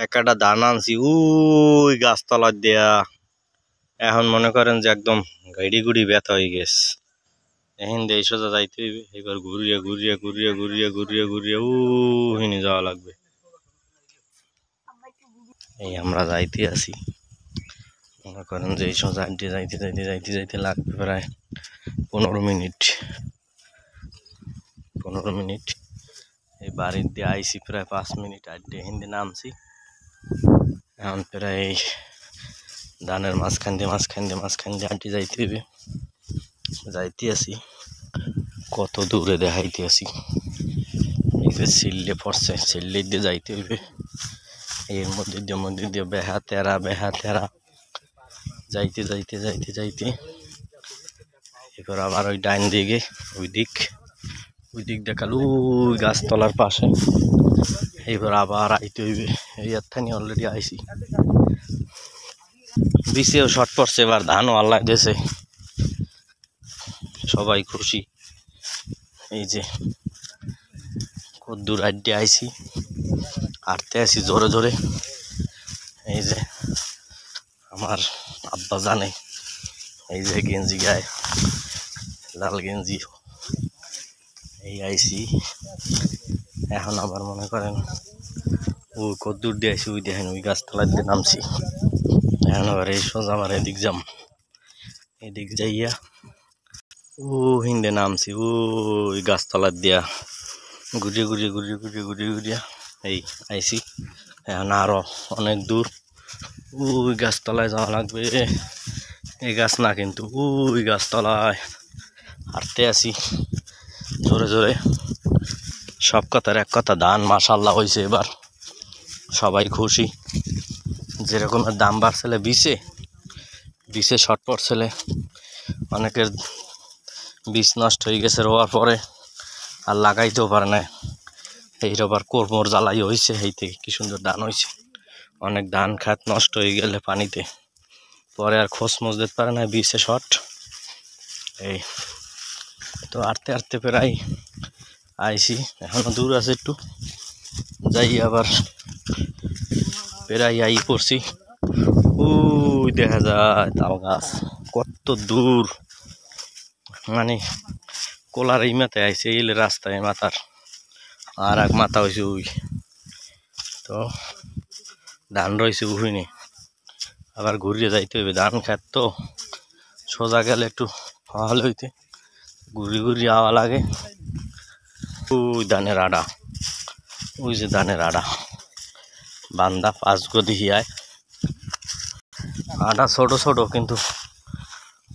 একটা ধান আনছি ওই গাছতলা দেয়া। এখন মনে করেন যে একদম গাড়ি গুড়ি ব্যথা হয়ে গেছে। এখন দিয়ে সোজা যাইতে হইবে, এবার ঘুরিয়ে ঘুরিয়ে ঘুরিয়ে ঘুরিয়ে ঘুরিয়ে ঘুরিয়ে হিনে যাওয়া লাগবে। এই আমরা যাইতে আছি, মনে করেন যে এই সোজা যাইতে যাইতে যাইতে যাইতে লাগবে প্রায় 15 মিনিট। 15 মিনিট। এই বাড়ির দিয়ে আইসি প্রায় 5 মিনিট আড্ডে হিন্দি নামছি। এখন প্রায় এই ধানের মাঝখান দিয়ে আড্ডে যাইতে হইবে। যাইতে আছি, কত দূরে দেখাইতে আছি। এই যে সিল্লে পড়ছে, সিল্লে দিয়ে যাইতে হইবে। এর মধ্যে দিয়ে বেহা তেরা যাইতে যাইতে যাইতে যাইতে এবার আবার ওই ডাইন দিকে ওই দিক দেখাল ওই গাছতলার পাশে। এবার আবার আইতে হইবে। এই এখানে অলরেডি আইসি। বিশেও শর্ট পড়ছে, এবার ধানও আল্লাহ দিয়েছে, সবাই খুশি। এই যে কদ্দুর আড্ডে আইসি, আটতে আসি জোরে জোরে। এই যে আমার আব্বা জানে, এই যে গেঞ্জি গায়ে লাল গেঞ্জি, এই আইসি। এখন আবার মনে করেন ওই কদ্দুর দিয়ে আইসি, ওই দেখেন ওই গাছতলার দিয়ে নামছি। এখন আবার এই সোজা আমার এদিক যাম, এদিক যাইয়া ও হিন্দে নামছি ওই গাছতলার দিয়া ঘুরিয়ে ঘুরিয়ে ঘুরিয়ে ঘুরিয়ে ঘুরিয়ে ঘুরিয়ে এই আইসি। এখন আরো অনেক দূর, ওই গাছতলায় যাওয়া লাগবে। এই গাছ না কিন্তু ওই গাছতলায় হাঁটতে আসি জোরে জোরে। সব কথার এক কথা, ধান মাশাআল্লাহ হয়েছে এবার, সবাই খুশি। যেরকমের দাম বাড়ছিল বিষে শর্ট পড়ছিল, অনেকের বীজ নষ্ট হয়ে গেছে রোয়ার পরে, আর লাগাইতেও পারে না। এই রবার কোরমোর জ্বালাই হয়েছে, এই থেকে কি সুন্দর ধান হয়েছে। অনেক ধান খাত নষ্ট হয়ে গেলে পানিতে পরে আর খোঁজ মোজ দিতে পারে না, বিষে শর্ট। এই তো আটতে আটতে প্রায় আইসি, এখনো দূর আছে একটু যাই। আবার প্রায় আই পড়ছি, ওই দেখা যায় তাল গাছ কত দূর, মানে কোলার এই মাথায় আইসে, এই রাস্তায় মাথার আর এক মাথা হয়েছে ওই। তো ধান রয়েছে উহুইনি, আবার ঘুরিয়ে যাইতে হইবে। ধান খাত তো সোজা গেলে একটু ভালো হইতে, ঘুরি ঘুরি আওয়া লাগে। ওই ধানের আড়া, ওই যে ধানের আড়া বান্দা 5 গদি হিয়ায় আড়া, ছোট ছোট কিন্তু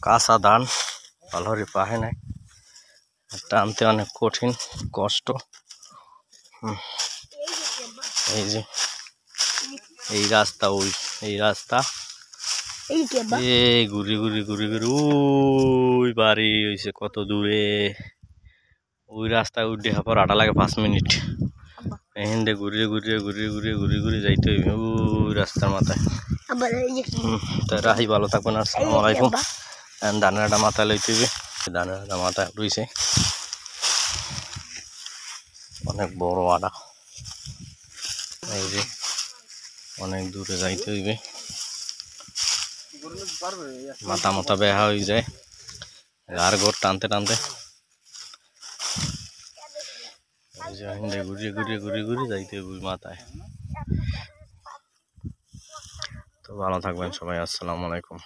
কাঁচা ধান ভালো করে পাহে নাই, টানতে অনেক কঠিন কষ্ট। এই যে এই রাস্তা, ওই এই রাস্তা, এই ঘুরি ঘুরি ঘুরি ঘুরি ওই বাড়ি হয়েছে কত দূরে। ওই রাস্তায় উঠে পর আটা লাগে 5 মিনিট। এখান ঘুরিয়ে ঘুরিয়ে ঘুরিয়ে ঘুরিয়ে ঘুরিয়ে ঘুরিয়ে যাইতে হইবে ওই রাস্তার মাথায়। তাই রাহি, ভালো থাকবেন, আসসালামু আলাইকুম। ধানের আটা মাথায় লইতে হইবে, ধানের আটা মাথায় রয়েছে, অনেক বড় আটা। এই যে অনেক দূরে যাইতে হইবে, মাথা মাথা বেহা হয়ে যায় আর ঘর টানতে টানতে। ঘুরিয়ে ঘুরিয়ে ঘুরিয়ে ঘুরিয়ে যাইতে হইবে মাথায়। তো ভালো থাকবেন সবাই, আসসালামু আলাইকুম।